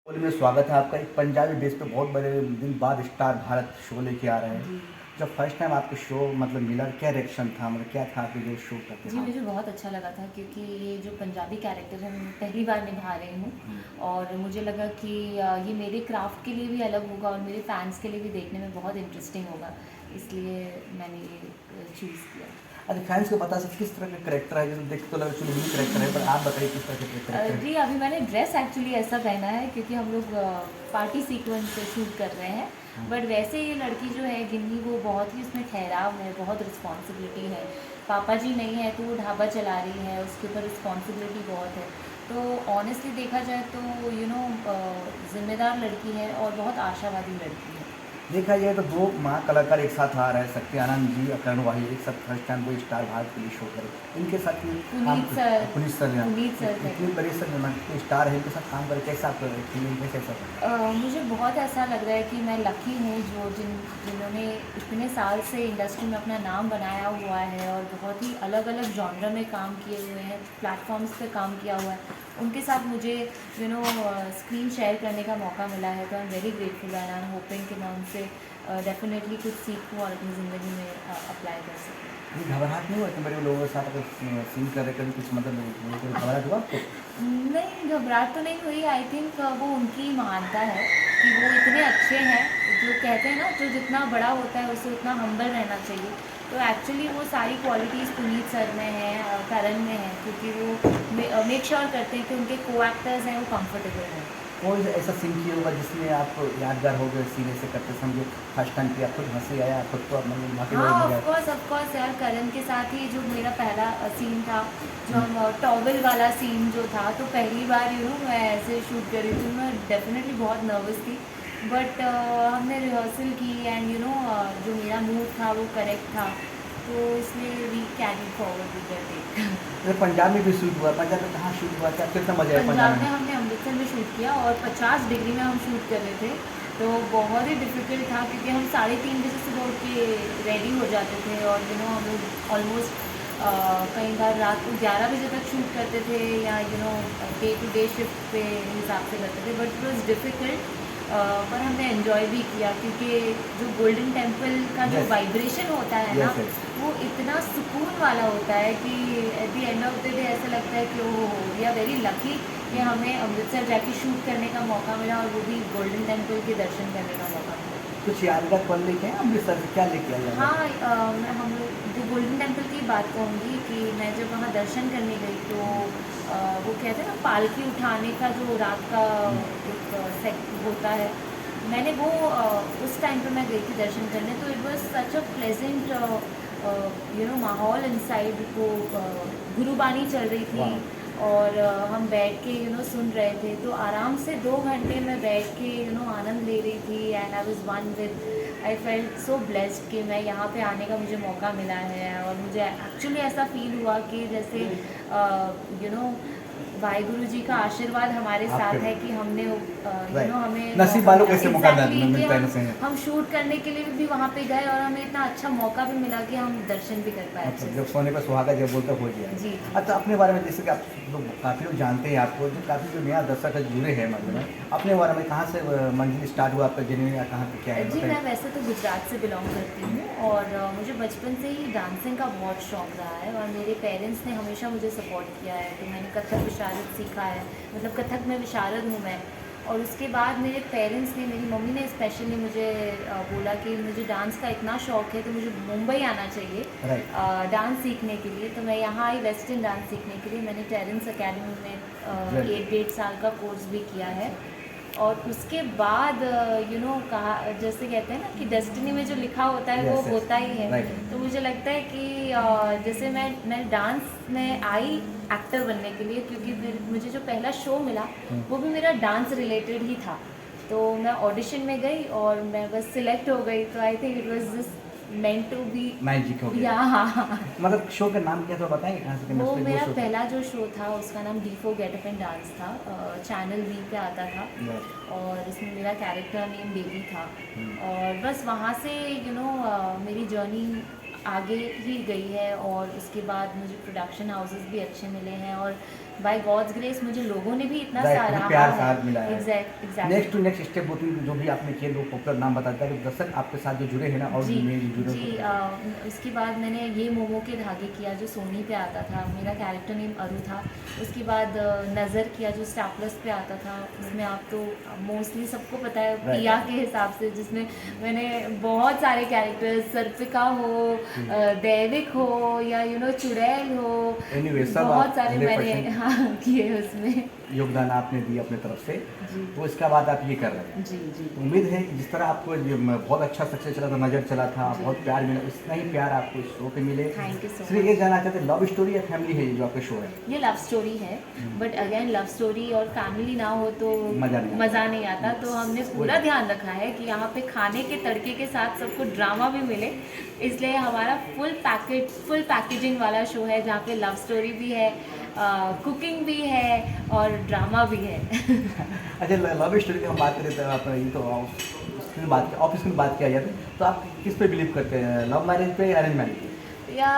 में स्वागत है आपका। एक पंजाबी बेस पे बहुत बड़े दिन बाद स्टार भारत शो लेके आ रहे हैं। जी। जब फर्स्ट टाइम आपको शो मतलब मिला, क्या रिएक्शन था, मतलब क्या था कि जो शो करते जी, हाँ। मुझे बहुत अच्छा लगा था क्योंकि ये जो पंजाबी कैरेक्टर है मैं पहली बार निभा रही हूँ। और मुझे लगा कि ये मेरे क्राफ्ट के लिए भी अलग होगा और मेरे फैंस के लिए भी देखने में बहुत इंटरेस्टिंग होगा, इसलिए मैंने ये चूज़ किया। अच्छा, फैंस को बता सकते किस तरह का करेक्टर है? जैसे देख तो लगा चलो यूनिक करेक्टर है, पर आप बताइए किस तरह का करेक्टर है? जी, अभी मैंने ड्रेस एक्चुअली ऐसा पहना है क्योंकि हम लोग पार्टी सीक्वेंस से शूट कर रहे हैं। बट वैसे ये लड़की जो है गिन्नी, वो बहुत ही उसमें ठहराव है, बहुत रिस्पॉन्सिबिलिटी है। पापा जी नहीं है तो वो ढाबा चला रही है, उसके ऊपर रिस्पॉन्सिबिलिटी बहुत है। तो ऑनेस्टली देखा जाए तो जिम्मेदार लड़की है और बहुत आशावादी लड़की है। देखा जाए तो दो महा कलाकार एक साथ आ रहे हैं, शक्ति आनंद जी और करण वाही एक साथ फर्स्ट टाइम वो स्टार भारत के लिए शो करे। इनके साथ भी काम पुनीत सर पुनीत सर हैं। पुनीत सर थे। इतनी बड़ी सर स्टार है, इनके साथ काम करके कैसा आपका फीलिंग कैसे ऐसा? मुझे बहुत ऐसा लग रहा है कि मैं लकी हूँ जो जिन्होंने इतने साल से इंडस्ट्री में अपना नाम बनाया हुआ है और बहुत ही अलग अलग जॉनर में काम किए हुए हैं, प्लेटफॉर्म्स पे काम किया हुआ है। उनके साथ मुझे स्क्रीन शेयर करने का मौका मिला है, तो I am very grateful and I am hoping कि मैं उनसे डेफिनेटली कुछ सीखूँ और अपनी ज़िंदगी में अप्लाई कर सकूँ। ये घबराहट नहीं हुआ कि बड़े लोगों के साथ अगर सीन कर रहे कभी कुछ मतलब घबराहट हुआ आपको? नहीं, घबराहट तो नहीं हुई। आई थिंक वो उनकी महानता है कि वो इतने अच्छे हैं। जो कहते हैं ना, जो जितना बड़ा होता है उसे उतना हम्बल रहना चाहिए। तो एक्चुअली वो सारी क्वालिटीज़ पुनीत सर में है, करण में है, क्योंकि वो मेक श्योर करते हैं कि उनके को एक्टर्स हैं वो कंफर्टेबल हैं। कोई ऐसा सीन किया होगा जिसमें आप यादगार हो गए, सीन ऐसे करते समझो फर्स्ट टाइम किया, खुद हंसी आया, खुद को मतलब हाँ, मोटिवेट हो गया? ऑफ कोर्स यार, करण के साथ ही जो मेरा पहला सीन था, जो हम टॉवल वाला सीन जो था, तो पहली बार मैं ऐसे शूट कर रही थी। मैं डेफिनेटली बहुत नर्वस थी, बट हमने रिहर्सल की एंड जो मेरा मूड था वो करेक्ट था, तो इसलिए we carry forward with the tech. जैसे पंजाब में भी शूट हुआ, पंजाब में कहाँ शूट हुआ, क्या कितना मजा आया पंजाब पंजाब में में? हमने अमृतसर में शूट किया और 50 डिग्री में हम शूट कर रहे थे, तो बहुत ही डिफ़िकल्ट था क्योंकि हम 3:30 बजे सुबह उठ के रेडी हो जाते थे और हम लोग ऑलमोस्ट कई बार रात को 11 बजे तक शूट करते थे, या डे टू डे शिफ्ट पे हिसाब से करते थे, बट इट वॉज डिफ़िकल्ट। पर हमने एंजॉय भी किया क्योंकि जो गोल्डन टेम्पल का जो यस वाइब्रेशन होता है ना, यस यस। वो इतना सुकून वाला होता है कि at the end of the day ऐसा लगता है कि ओहो, वी आर वेरी लकी कि हमें अमृतसर जाके शूट करने का मौका मिला और वो भी गोल्डन टेम्पल के दर्शन करने का मौका मिला। कुछ यादगार पल लेके आए अमृतसर से, क्या लेके आए यादगार? हाँ, मैं हम लोग जो गोल्डन टेम्पल की बात कहूँगी कि मैं जब वहाँ दर्शन करने गई तो वो कहते हैं ना, पालकी उठाने का जो रात का एक सेट होता है, मैंने वो उस टाइम पे मैं गई थी दर्शन करने, तो it was such a pleasant माहौल इनसाइड। वो गुरुबानी चल रही थी वाह। और हम बैठ के सुन रहे थे, तो आराम से 2 घंटे में बैठ के आनंद ले रही थी and I was one with, I felt so blessed कि मैं यहाँ पे आने का मुझे मौका मिला है। और मुझे एक्चुअली ऐसा फील हुआ कि जैसे वाहिगुरु जी का आशीर्वाद हमारे आप साथ पे है कि हमने राइट, हमें नसीब मौका वालों को मिला। ऐसे मौका एग्जैक्टली कि मिलता है ना, सही है। हम शूट करने के लिए भी वहाँ पे गए और हमें इतना अच्छा मौका भी मिला कि हम दर्शन भी कर पाए अच्छे मतलब से। जब सोने पर सुहागा जब बोलते हो गया। जी। अच्छा, अपने बारे में जैसे कि आप लोग काफ़ी लोग जानते हैं आपको, जो काफ़ी जो नया दर्शक है जुड़े हैं मतलब अपने बारे में कहाँ से मंजिल स्टार्ट हुआ आपका जर्नी, या कहाँ पे क्या है जी, मैं बताइए? वैसे तो गुजरात से बिलोंग करती हूँ और मुझे बचपन से ही डांसिंग का बहुत शौक रहा है और मेरे पेरेंट्स ने हमेशा मुझे सपोर्ट किया है, तो मैंने कथक विशारद सीखा है, मतलब कथक में विशारद हूँ मैं। और उसके बाद मेरे पेरेंट्स ने, मेरी मम्मी ने स्पेशली मुझे बोला कि मुझे डांस का इतना शौक है तो मुझे मुंबई आना चाहिए राइट। डांस सीखने के लिए। तो मैं यहाँ आई वेस्टर्न डांस सीखने के लिए। मैंने टेरेंस एकेडमी में Right. 1 डेढ़ साल का कोर्स भी किया है। और उसके बाद कहा, जैसे कहते हैं ना कि डेस्टिनी में जो लिखा होता है वो यस यस। होता ही है। राइट। तो मुझे लगता है कि जैसे मैं डांस में आई एक्टर बनने के लिए, क्योंकि मुझे जो पहला शो मिला वो भी मेरा डांस रिलेटेड ही था। तो मैं ऑडिशन में गई और मैं बस सिलेक्ट हो गई, तो I think it was just meant to be. Magic हो या गया। हाँ, मतलब शो का नाम क्या था बताएंगे, कहाँ से वो वो मेरा शो? पहला जो शो था उसका नाम D4 गेटअप एंड डांस था, चैनल वी पे आता था Right. और इसमें मेरा कैरेक्टर नेम बेबी था। हम्म। और बस वहाँ से मेरी जर्नी आगे ही गई है और उसके बाद मुझे प्रोडक्शन हाउसेस भी अच्छे मिले हैं और बाय गॉड्स ग्रेस मुझे लोगों ने भी इतना Right, सराहा प्यार है। साथ मिला है। Exactly next to next step होती है जो भी आपने किए, दो पॉपुलर नाम बताता है, दर्शक आपके साथ जो जुड़े हैं ना और जी नए जो जुड़े जी उसके बाद मैंने ये मोमो के धागे किया जो सोनी पे आता था, मेरा कैरेक्टर नेम अरु था। उसके बाद नज़र किया जो स्टार प्लस पे आता था, उसमें आप तो मोस्टली सबको पता है Right. पिया के हिसाब से, जिसमें मैंने बहुत सारे कैरेक्टर्स, सर्पिका हो, दैविक हो या चुड़ैल हो, Anyway, सब बहुत आप सारे मैंने 100% हाँ किए उसमें। योगदान आपने दिया अपने तरफ से, जी तो इसके बाद आप ये कर रहे हैं। जी जी उम्मीद है कि जिस तरह आपको ये बहुत अच्छा सक्सेस चला था, नज़र चला था, जी। बहुत प्यार मिला, उतना ही प्यार आपको इस शो पे मिले। Thank you so सिर्फ ये जानना चाहते हैं, लव स्टोरी या फैमिली है ये जो आपका शो है? ये लव स्टोरी है, बट अगेन लव स्टोरी और फैमिली ना हो तो मज़ा नहीं आता। तो हमने पूरा ध्यान रखा है कि यहाँ पे खाने के तड़के के साथ सबको ड्रामा भी मिले, इसलिए हमारा फुल पैकेजिंग वाला शो है जहाँ पे लव स्टोरी भी है, कुकिंग भी है और ड्रामा भी है। अच्छा, लव स्टोरी की हम बात करें तो आप ये तो ऑफिस की बात किया जाए तो आप किस पे बिलीव करते हैं, लव मैरिज पे या अरेंज मैरिज पे? या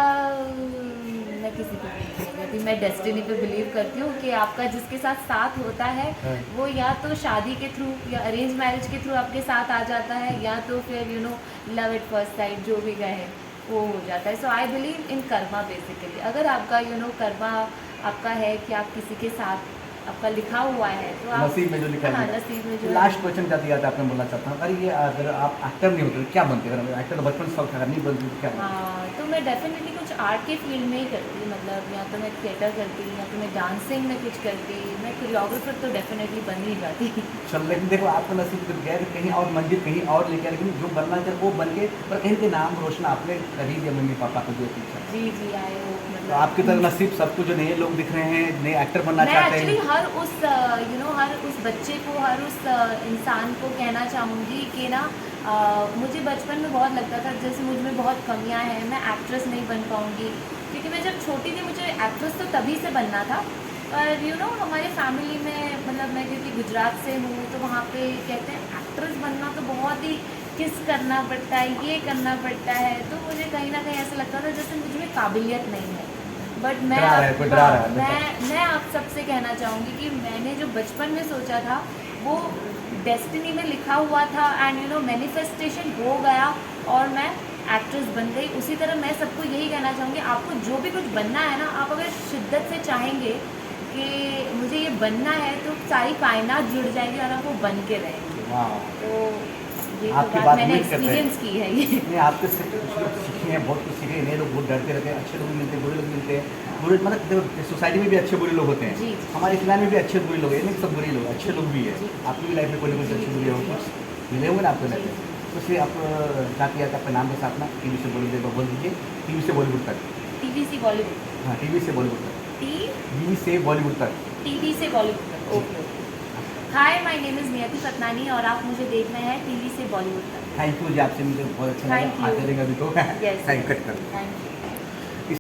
मैं किसी पे बिलीव नहीं करती, मैं डेस्टिनी पे बिलीव करती हूँ कि आपका जिसके साथ साथ होता है हाँ। वो या तो शादी के थ्रू या अरेंज मैरिज के थ्रू आपके साथ आ जाता है, या तो फिर लव एट फर्स्ट साइट जो भी कहे वो हो जाता है। So I believe in karma basically. अगर आपका कर्मा आपका है कि आप किसी के साथ आपका लिखा हुआ है तो आप नसीब में जो लिखा हाँ है। नसीब में जो लास्ट क्वेश्चन जाते जाते आपने बोलना चाहता हूँ, अरे ये अगर आप एक्टर नहीं होते तो क्या बनते? अगर एक्टर तो बचपन से शौक था, नहीं बनती तो क्या बनते? हाँ, तो मैं डेफिनेटली कुछ आर्ट के फील्ड में ही करती, मतलब या तो मैं थिएटर करती, या तो मैं डांसिंग में कुछ करती, मैं कोरियोग्राफर तो डेफिनेटली बन ही जाती। चल, लेकिन देखो आपका नसीब तो गया कि कहीं और मंजिल कहीं और लेके, लेकिन जो बनना चाहिए वो बन के, पर कहीं के नाम रोशन आपने कर ही दिया मम्मी पापा को जो पीछा। जी जी आए हो तो मतलब आपकी तरह नसीब सबको जो नए लोग दिख रहे हैं, नए एक्टर बनना मैं चाहते एक्चुअली हैं। हर उस बच्चे को, हर उस इंसान को कहना चाहूँगी कि ना मुझे बचपन में बहुत लगता था जैसे मुझ में बहुत कमियां हैं, मैं एक्ट्रेस नहीं बन पाऊँगी, क्योंकि मैं जब छोटी थी मुझे एक्ट्रेस तो तभी से बनना था, पर हमारे फैमिली में, मतलब मैं क्योंकि गुजरात से हूँ तो वहाँ पे कहते हैं एक्ट्रेस बनना तो बहुत ही किस करना पड़ता है, ये करना पड़ता है, तो मुझे कहीं ना कहीं ऐसा लगता था जैसे मुझ में काबिलियत नहीं है। बट मैं डरा रहा है, कोई डरा रहा है, मैं आप सबसे कहना चाहूँगी कि मैंने जो बचपन में सोचा था वो डेस्टिनी में लिखा हुआ था, एंड मैनिफेस्टेशन हो गया और मैं एक्ट्रेस बन गई। उसी तरह मैं सबको यही कहना चाहूँगी, आपको जो भी कुछ बनना है ना, आप अगर शिद्दत से चाहेंगे कि मुझे ये बनना है तो सारी कायनात जुड़ जाएगी और आप वो बन के रहेंगे। वाह, तो ये आपकी तो बात बात मैंने उम्मीद करते हैं। एक्सपीरियंस की है ये। नहीं, आपके से कुछ लोग सीखे हैं, बहुत कुछ सीखे हैं, नए लोग बहुत डरते रहते हैं, अच्छे लोग मिलते हैं, बुरे लोग मिलते हैं, बुरे मतलब देखो सोसाइटी में भी अच्छे बुरे लोग होते हैं, जी। हमारे इस्लाम में भी अच्छे बुरे लोग हैं, नहीं सब बुरे लोग, अच्छे लोग भी हैं। जी। आपकी भी लाइफ में कोई ना कोई अच्छे बुरे हो, कुछ मिले होंगे ना आपको लाइफ में। तो इसलिए आप क्या किया था, अपने नाम के साथ ना टीवी से बोल दीजिए, टीवी से बॉलीवुड तक। टीवी से बॉलीवुड, हाँ, टीवी से बॉलीवुड तक, टीवी से बॉलीवुड तक। टीवी से बॉलीवुड तक। Okay okay. Hi, my name is नियति पटनानी और आप मुझे देखना है टीवी से बॉलीवुड तक। थैंक यू जी, आपसे मुझे बहुत अच्छा Thank लगा, you. आते रहेंगे अभी तो। Yes. थैंक कट कर। Thank you.